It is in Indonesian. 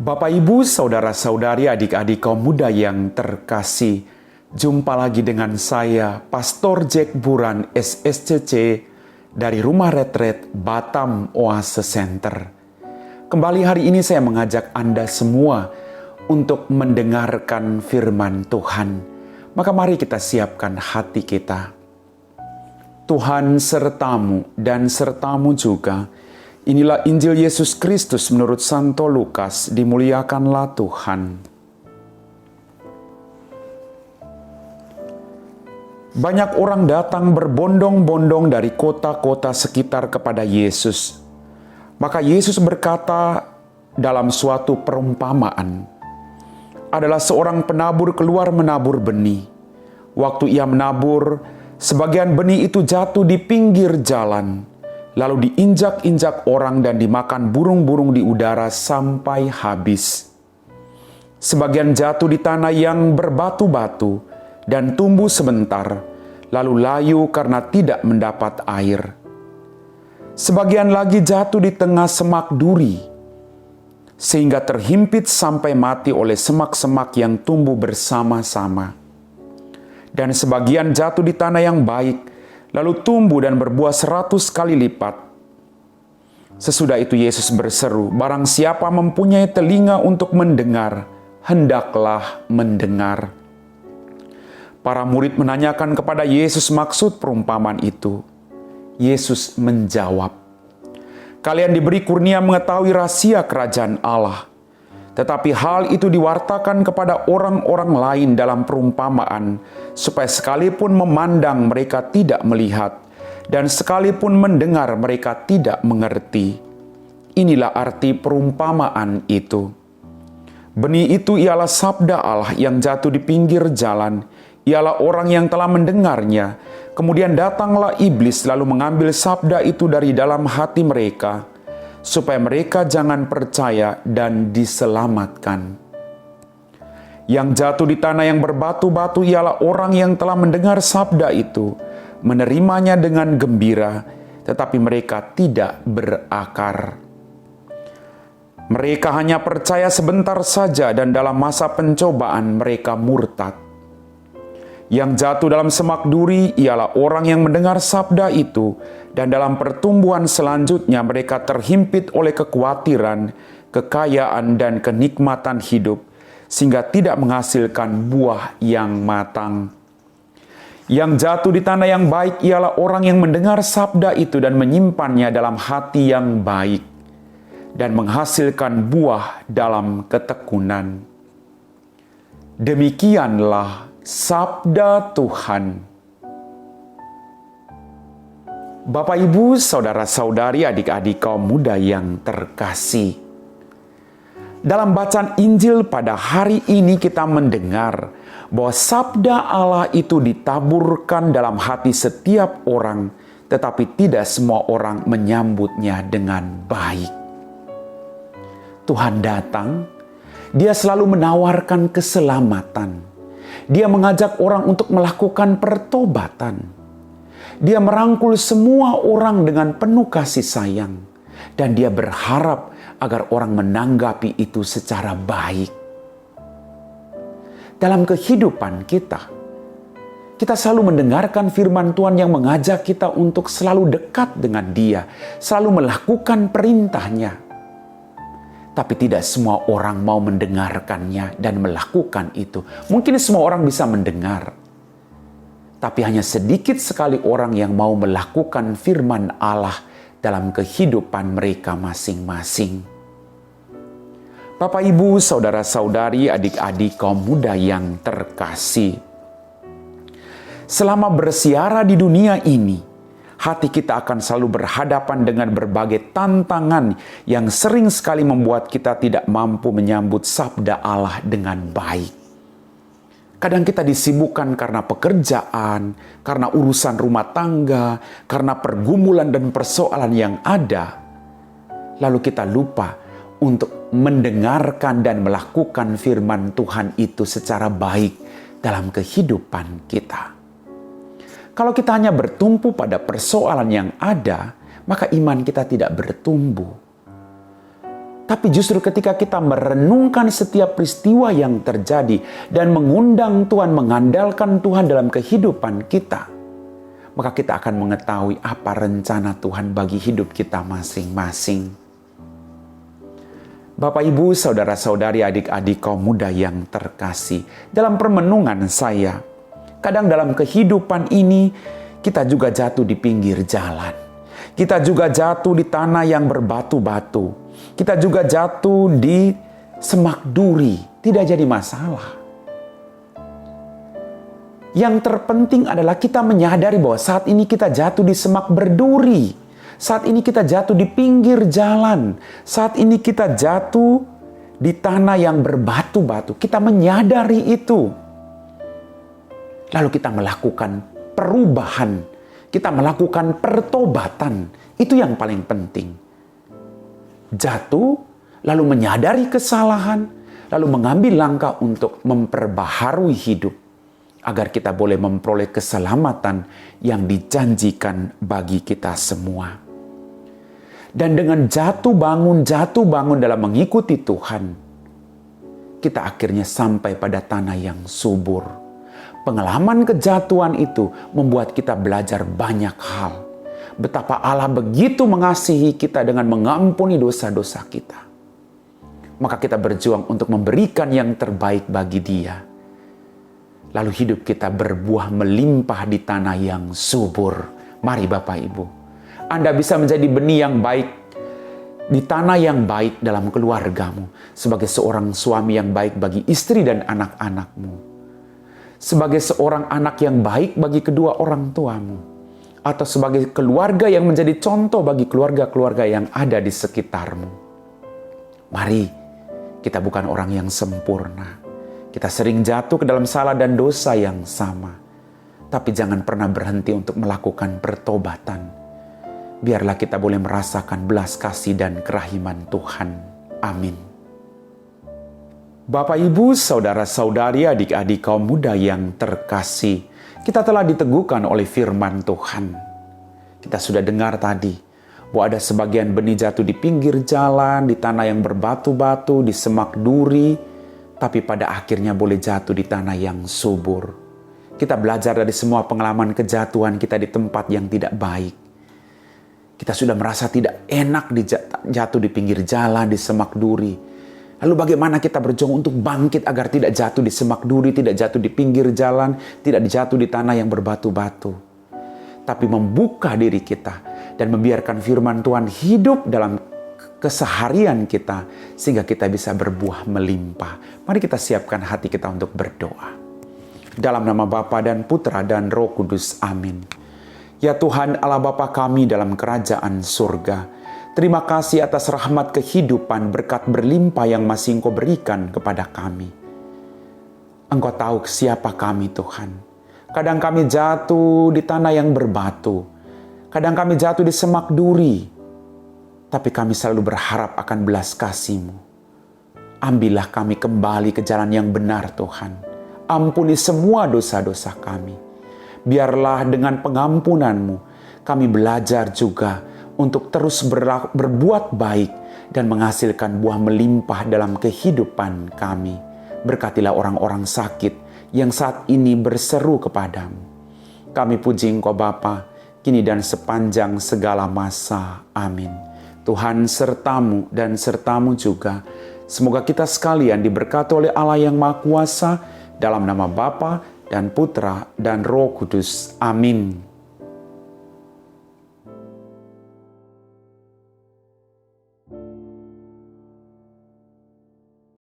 Bapak, Ibu, Saudara-saudari, adik-adik kaum muda yang terkasih, jumpa lagi dengan saya, Pastor Jack Buran, SSCC, dari Rumah Retret Batam Oase Center. Kembali hari ini saya mengajak Anda semua untuk mendengarkan firman Tuhan. Maka mari kita siapkan hati kita. Tuhan sertamu dan sertamu juga. Inilah Injil Yesus Kristus menurut Santo Lukas, dimuliakanlah Tuhan. Banyak orang datang berbondong-bondong dari kota-kota sekitar kepada Yesus. Maka Yesus berkata dalam suatu perumpamaan, adalah seorang penabur keluar menabur benih. Waktu ia menabur, sebagian benih itu jatuh di pinggir jalan, lalu diinjak-injak orang dan dimakan burung-burung di udara sampai habis. Sebagian jatuh di tanah yang berbatu-batu dan tumbuh sebentar, lalu layu karena tidak mendapat air. Sebagian lagi jatuh di tengah semak duri, sehingga terhimpit sampai mati oleh semak-semak yang tumbuh bersama-sama. Dan sebagian jatuh di tanah yang baik, lalu tumbuh dan berbuah 100 kali lipat. Sesudah itu Yesus berseru, barang siapa mempunyai telinga untuk mendengar, hendaklah mendengar. Para murid menanyakan kepada Yesus maksud perumpamaan itu. Yesus menjawab, kalian diberi kurnia mengetahui rahasia kerajaan Allah. Tetapi hal itu diwartakan kepada orang-orang lain dalam perumpamaan, supaya sekalipun memandang mereka tidak melihat, dan sekalipun mendengar mereka tidak mengerti. Inilah arti perumpamaan itu. Benih itu ialah sabda Allah yang jatuh di pinggir jalan, ialah orang yang telah mendengarnya. Kemudian datanglah iblis lalu mengambil sabda itu dari dalam hati mereka, supaya mereka jangan percaya dan diselamatkan. Yang jatuh di tanah yang berbatu-batu ialah orang yang telah mendengar sabda itu, menerimanya dengan gembira, tetapi mereka tidak berakar. Mereka hanya percaya sebentar saja dan dalam masa pencobaan mereka murtad. Yang jatuh dalam semak duri ialah orang yang mendengar sabda itu, dan dalam pertumbuhan selanjutnya mereka terhimpit oleh kekhawatiran, kekayaan, dan kenikmatan hidup, sehingga tidak menghasilkan buah yang matang. Yang jatuh di tanah yang baik ialah orang yang mendengar sabda itu dan menyimpannya dalam hati yang baik, dan menghasilkan buah dalam ketekunan. Demikianlah sabda Tuhan. Bapak, Ibu, Saudara-saudari, adik-adik kaum muda yang terkasih. Dalam bacaan Injil pada hari ini kita mendengar bahwa sabda Allah itu ditaburkan dalam hati setiap orang, tetapi tidak semua orang menyambutnya dengan baik. Tuhan datang, Dia selalu menawarkan keselamatan. Dia mengajak orang untuk melakukan pertobatan. Dia merangkul semua orang dengan penuh kasih sayang. Dan Dia berharap agar orang menanggapi itu secara baik. Dalam kehidupan kita selalu mendengarkan firman Tuhan yang mengajak kita untuk selalu dekat dengan Dia, selalu melakukan perintahnya. Tapi tidak semua orang mau mendengarkannya dan melakukan itu. Mungkin semua orang bisa mendengar, tapi hanya sedikit sekali orang yang mau melakukan firman Allah dalam kehidupan mereka masing-masing. Bapak, Ibu, Saudara-saudari, adik-adik kaum muda yang terkasih. Selama bersiara di dunia ini, hati kita akan selalu berhadapan dengan berbagai tantangan yang sering sekali membuat kita tidak mampu menyambut sabda Allah dengan baik. Kadang kita disibukkan karena pekerjaan, karena urusan rumah tangga, karena pergumulan dan persoalan yang ada. Lalu kita lupa untuk mendengarkan dan melakukan firman Tuhan itu secara baik dalam kehidupan kita. Kalau kita hanya bertumpu pada persoalan yang ada, maka iman kita tidak bertumbuh. Tapi justru ketika kita merenungkan setiap peristiwa yang terjadi dan mengundang Tuhan, mengandalkan Tuhan dalam kehidupan kita, maka kita akan mengetahui apa rencana Tuhan bagi hidup kita masing-masing. Bapak, Ibu, saudara-saudari, adik-adik kaum muda yang terkasih, dalam permenungan saya, kadang dalam kehidupan ini kita juga jatuh di pinggir jalan. Kita juga jatuh di tanah yang berbatu-batu. Kita juga jatuh di semak duri. Tidak jadi masalah. Yang terpenting adalah kita menyadari bahwa saat ini kita jatuh di semak berduri. Saat ini kita jatuh di pinggir jalan. Saat ini kita jatuh di tanah yang berbatu-batu. Kita menyadari itu. Lalu kita melakukan perubahan. Kita melakukan pertobatan. Itu yang paling penting. Jatuh, lalu menyadari kesalahan, lalu mengambil langkah untuk memperbaharui hidup, agar kita boleh memperoleh keselamatan yang dijanjikan bagi kita semua. Dan dengan jatuh bangun dalam mengikuti Tuhan, kita akhirnya sampai pada tanah yang subur. Pengalaman kejatuhan itu membuat kita belajar banyak hal. Betapa Allah begitu mengasihi kita dengan mengampuni dosa-dosa kita. Maka kita berjuang untuk memberikan yang terbaik bagi Dia. Lalu hidup kita berbuah melimpah di tanah yang subur. Mari Bapak Ibu, Anda bisa menjadi benih yang baik di tanah yang baik dalam keluargamu. Sebagai seorang suami yang baik bagi istri dan anak-anakmu. Sebagai seorang anak yang baik bagi kedua orang tuamu. Atau sebagai keluarga yang menjadi contoh bagi keluarga-keluarga yang ada di sekitarmu. Mari, kita bukan orang yang sempurna. Kita sering jatuh ke dalam salah dan dosa yang sama. Tapi jangan pernah berhenti untuk melakukan pertobatan. Biarlah kita boleh merasakan belas kasih dan kerahiman Tuhan. Amin. Bapak, Ibu, saudara-saudari, adik-adik kaum muda yang terkasih, kita telah diteguhkan oleh firman Tuhan. Kita sudah dengar tadi bahwa ada sebagian benih jatuh di pinggir jalan, di tanah yang berbatu-batu, di semak duri, tapi pada akhirnya boleh jatuh di tanah yang subur. Kita belajar dari semua pengalaman kejatuhan kita di tempat yang tidak baik. Kita sudah merasa tidak enak jatuh di pinggir jalan, di semak duri. Lalu bagaimana kita berjuang untuk bangkit agar tidak jatuh di semak duri, tidak jatuh di pinggir jalan, tidak jatuh di tanah yang berbatu-batu. Tapi membuka diri kita dan membiarkan firman Tuhan hidup dalam keseharian kita sehingga kita bisa berbuah melimpah. Mari kita siapkan hati kita untuk berdoa. Dalam nama Bapa dan Putra dan Roh Kudus. Amin. Ya Tuhan Allah Bapa kami dalam kerajaan surga, terima kasih atas rahmat kehidupan, berkat berlimpah yang masih Engkau berikan kepada kami. Engkau tahu siapa kami Tuhan. Kadang kami jatuh di tanah yang berbatu. Kadang kami jatuh di semak duri. Tapi kami selalu berharap akan belas kasih-Mu. Ambillah kami kembali ke jalan yang benar Tuhan. Ampuni semua dosa-dosa kami. Biarlah dengan pengampunan-Mu kami belajar juga untuk terus berbuat baik dan menghasilkan buah melimpah dalam kehidupan kami. Berkatilah orang-orang sakit yang saat ini berseru kepadamu. Kami puji Engkau Bapa, kini dan sepanjang segala masa. Amin. Tuhan sertamu dan sertamu juga. Semoga kita sekalian diberkati oleh Allah yang Maha Kuasa, dalam nama Bapa dan Putra dan Roh Kudus. Amin.